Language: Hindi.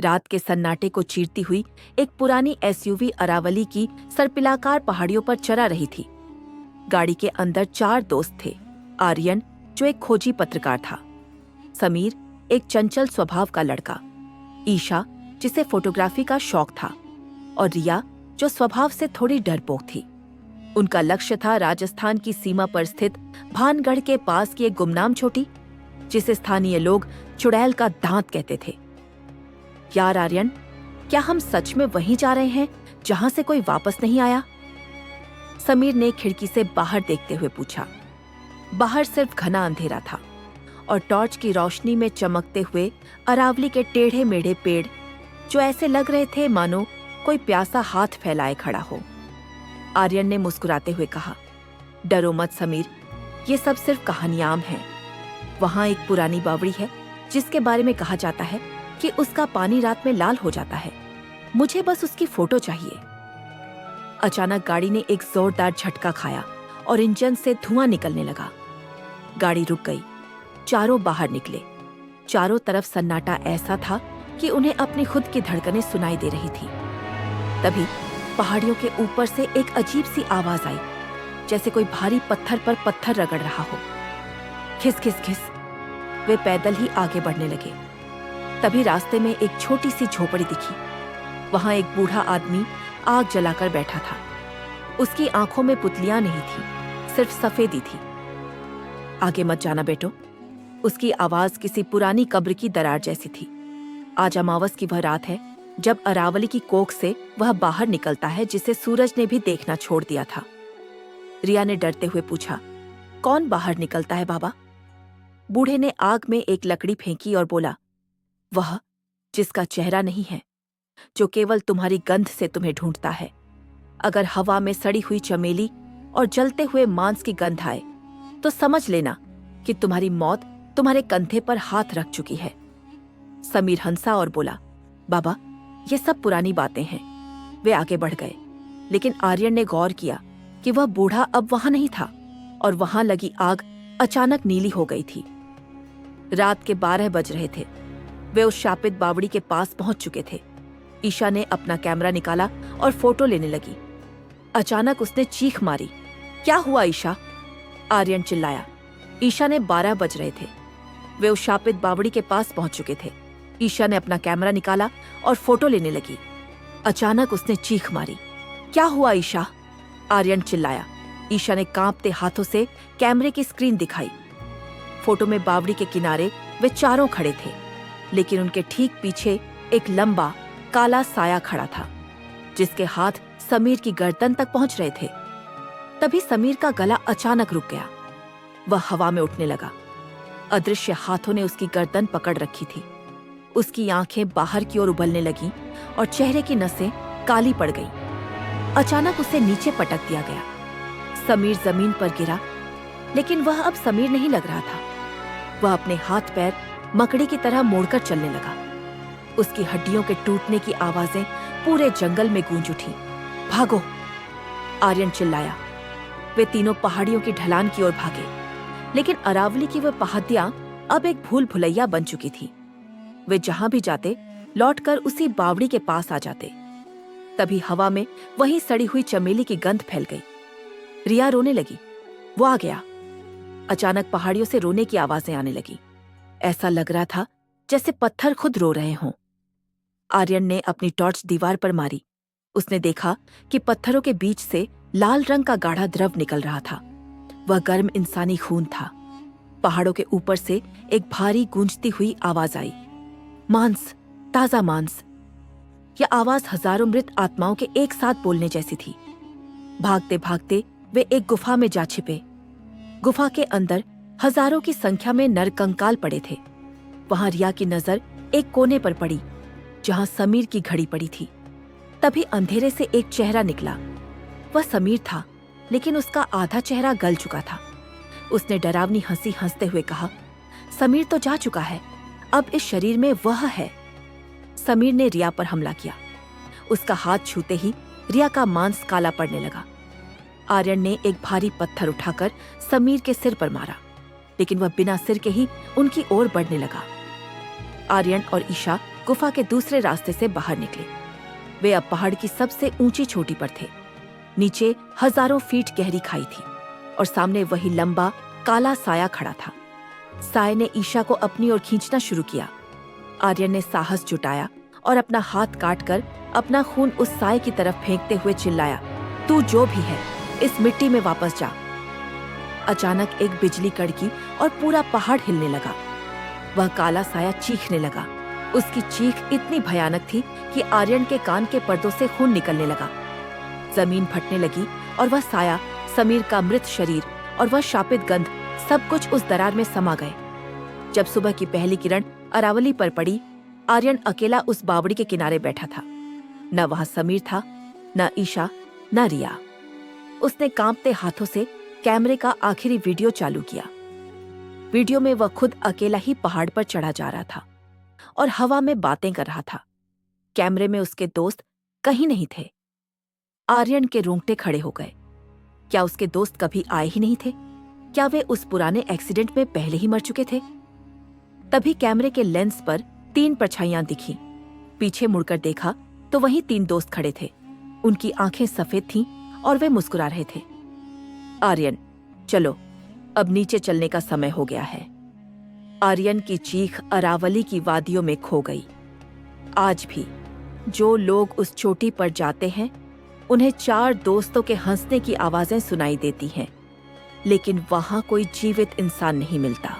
रात के सन्नाटे को चीरती हुई एक पुरानी एसयूवी अरावली की सर्पिलाकार पहाड़ियों पर चला रही थी। गाड़ी के अंदर 4 दोस्त थे। आर्यन, जो एक खोजी पत्रकार था, समीर, एक चंचल स्वभाव का लड़का, ईशा, जिसे फोटोग्राफी का शौक था, और रिया, जो स्वभाव से थोड़ी डरपोक थी। उनका लक्ष्य था राजस्थान की सीमा पर स्थित भानगढ़ के पास की एक गुमनाम चोटी, जिसे स्थानीय लोग चुड़ैल का दांत कहते थे। यार आर्यन, क्या हम सच में वहीं जा रहे हैं जहां से कोई वापस नहीं आया? समीर ने खिड़की से बाहर देखते हुए पूछा। बाहर सिर्फ घना अंधेरा था और टॉर्च की रोशनी में चमकते हुए अरावली के टेढ़े मेढ़े पेड़, जो ऐसे लग रहे थे मानो कोई प्यासा हाथ फैलाए खड़ा हो। आर्यन ने मुस्कुराते हुए कहा, डरो मत समीर, ये सब सिर्फ कहानियां हैं। वहां एक पुरानी बावड़ी है जिसके बारे में कहा जाता है कि उसका पानी रात में लाल हो जाता है। मुझे बस उसकी फोटो चाहिए। अचानक गाड़ी ने एक जोरदार झटका खाया और इंजन से धुआं निकलने लगा। गाड़ी रुक गई। चारों बाहर निकले। चारों तरफ सन्नाटा ऐसा था कि उन्हें अपनी खुद की धड़कनें सुनाई दे रही थी। तभी पहाड़ियों के ऊपर से एक अजीब सी आवाज आई, जैसे कोई भारी पत्थर पर पत्थर रगड़ रहा हो। खिस खिस खिस। वे पैदल ही आगे बढ़ने लगे। तभी रास्ते में एक छोटी सी झोपड़ी दिखी। वहां एक बूढ़ा आदमी आग जलाकर बैठा था। उसकी आंखों में पुतलियां नहीं थी, सिर्फ सफेदी थी। आगे मत जाना बेटो। उसकी आवाज किसी पुरानी कब्र की दरार जैसी थी। आज अमावस की वह रात है जब अरावली की कोख से वह बाहर निकलता है, जिसे सूरज ने भी देखना छोड़ दिया था। रिया ने डरते हुए पूछा, कौन बाहर निकलता है बाबा? बूढ़े ने आग में एक लकड़ी फेंकी और बोला, वह जिसका चेहरा नहीं है, जो केवल तुम्हारी गंध से तुम्हें ढूंढता है। अगर हवा में सड़ी हुई चमेली और जलते हुए मांस की गंध आए तो समझ लेना कि तुम्हारी मौत तुम्हारे कंधे पर हाथ रख चुकी है। समीर हंसा और बोला, बाबा, ये सब पुरानी बातें हैं। वे आगे बढ़ गए, लेकिन आर्यन ने गौर किया कि वह बूढ़ा अब वहां नहीं था और वहां लगी आग अचानक नीली हो गई थी। रात के 12 बज रहे थे। वे उस शापित बावड़ी के पास पहुंच चुके थे। ईशा ने अपना कैमरा निकाला और फोटो लेने लगी। अचानक उसने चीख मारी, क्या हुआ ईशा? आर्यन चिल्लाया। ईशा ने 12 बज रहे थे। वे उस शापित बावड़ी के पास पहुंच चुके थे। ईशा ने अपना कैमरा निकाला और फोटो लेने लगी। अचानक उसने चीख मारी, क्या हुआ ईशा? आर्यन चिल्लाया। ईशा ने कांपते हाथों से कैमरे की स्क्रीन दिखाई। फोटो में बावड़ी के किनारे वे चारों खड़े थे, लेकिन उनके ठीक पीछे एक लंबा काला साया खड़ा था, जिसके हाथ समीर की गर्दन तक पहुंच रहे थे। तभी समीर का गला अचानक रुक गया। वह हवा में उठने लगा। अदृश्य हाथों ने उसकी गर्दन पकड़ रखी थी। उसकी आंखें बाहर की ओर उबलने लगीं और चेहरे की नसें काली पड़ गईं। अचानक उसे नीचे पटक दिया गया। समीर जमीन पर गिरा, लेकिन वह अब समीर नहीं लग रहा था। वह अपने हाथ पैर मकड़ी की तरह मोड़कर चलने लगा। उसकी हड्डियों के टूटने की आवाजें पूरे जंगल में गूंज उठी। भागो! आर्यन चिल्लाया। वे तीनों पहाड़ियों की ढलान की ओर भागे, लेकिन अरावली की वह पहाड़ियां अब एक भूल भुलैया बन चुकी थी। वे जहां भी जाते लौटकर उसी बावड़ी के पास आ जाते। तभी हवा में वही सड़ी हुई चमेली की गंध फैल गई। रिया रोने लगी। वो आ गया। अचानक पहाड़ियों से रोने की आवाजें आने लगी। ऐसा लग रहा था जैसे पत्थर खुद रो रहे हों। आर्यन ने अपनी टॉर्च दीवार पर मारी। उसने देखा कि पत्थरों के बीच से लाल रंग का गाढ़ा द्रव निकल रहा था। वह गर्म इंसानी खून था। पहाड़ों के ऊपर से एक भारी गूंजती हुई आवाज आई, मांस, ताजा मांस। यह आवाज हजारों मृत आत्माओं के एक साथ बोलने जैसी थी। भागते भागते वे एक गुफा में जा छिपे। गुफा के अंदर हजारों की संख्या में नरकंकाल पड़े थे। वहां रिया की नजर एक कोने पर पड़ी, जहां समीर की घड़ी पड़ी थी। तभी अंधेरे से एक चेहरा निकला। वह समीर था, लेकिन उसका आधा चेहरा गल चुका था। उसने डरावनी हंसी हंसते हुए कहा, समीर तो जा चुका है, अब इस शरीर में वह है। समीर ने रिया पर हमला किया। उसका हाथ छूते ही रिया का मांस काला पड़ने लगा। आर्यन ने एक भारी पत्थर उठाकर समीर के सिर पर मारा, लेकिन वह बिना सिर के ही उनकी ओर बढ़ने लगा। आर्यन और ईशा गुफा के दूसरे रास्ते से बाहर निकले। वे अब पहाड़ की सबसे ऊंची चोटी पर थे। नीचे हजारों फीट गहरी खाई थी और सामने वही लंबा काला साया खड़ा था। साये ने ईशा को अपनी ओर खींचना शुरू किया। आर्यन ने साहस जुटाया और अपना हाथ काटकर अपना खून उस साये की तरफ फेंकते हुए चिल्लाया, तू जो भी है, इस मिट्टी में वापस जा। अचानक एक बिजली कड़की और पूरा पहाड़ हिलने लगा। वह काला साया चीखने लगा। उसकी चीख इतनी भयानक थी कि आर्यन के कान के पर्दों से खून निकलने लगा। जमीन फटने लगी और वह साया, समीर का मृत शरीर और वह शापित गंध सब कुछ उस दरार में समा गए। जब सुबह की पहली किरण अरावली पर पड़ी, आर्यन अकेला उस बावड़ी के किनारे बैठा था। न वहां समीर था, न ईशा, न रिया। उसने कांपते हाथों से कैमरे का आखिरी वीडियो चालू किया। वीडियो में वह खुद अकेला ही पहाड़ पर चढ़ा जा रहा था और हवा में बातें कर रहा था। कैमरे में उसके दोस्त कहीं नहीं थे। आर्यन के रोंगटे खड़े हो गए। क्या उसके दोस्त कभी आए ही नहीं थे? क्या वे उस पुराने एक्सीडेंट में पहले ही मर चुके थे? तभी कैमरे के लेंस पर 3 परछाइयां दिखी। पीछे मुड़कर देखा तो वहीं 3 दोस्त खड़े थे। उनकी आंखें सफेद थीं और वे मुस्कुरा रहे थे। आर्यन, चलो, अब नीचे चलने का समय हो गया है। आर्यन की चीख अरावली की वादियों में खो गई। आज भी जो लोग उस चोटी पर जाते हैं, उन्हें 4 दोस्तों के हंसने की आवाजें सुनाई देती हैं, लेकिन वहां कोई जीवित इंसान नहीं मिलता।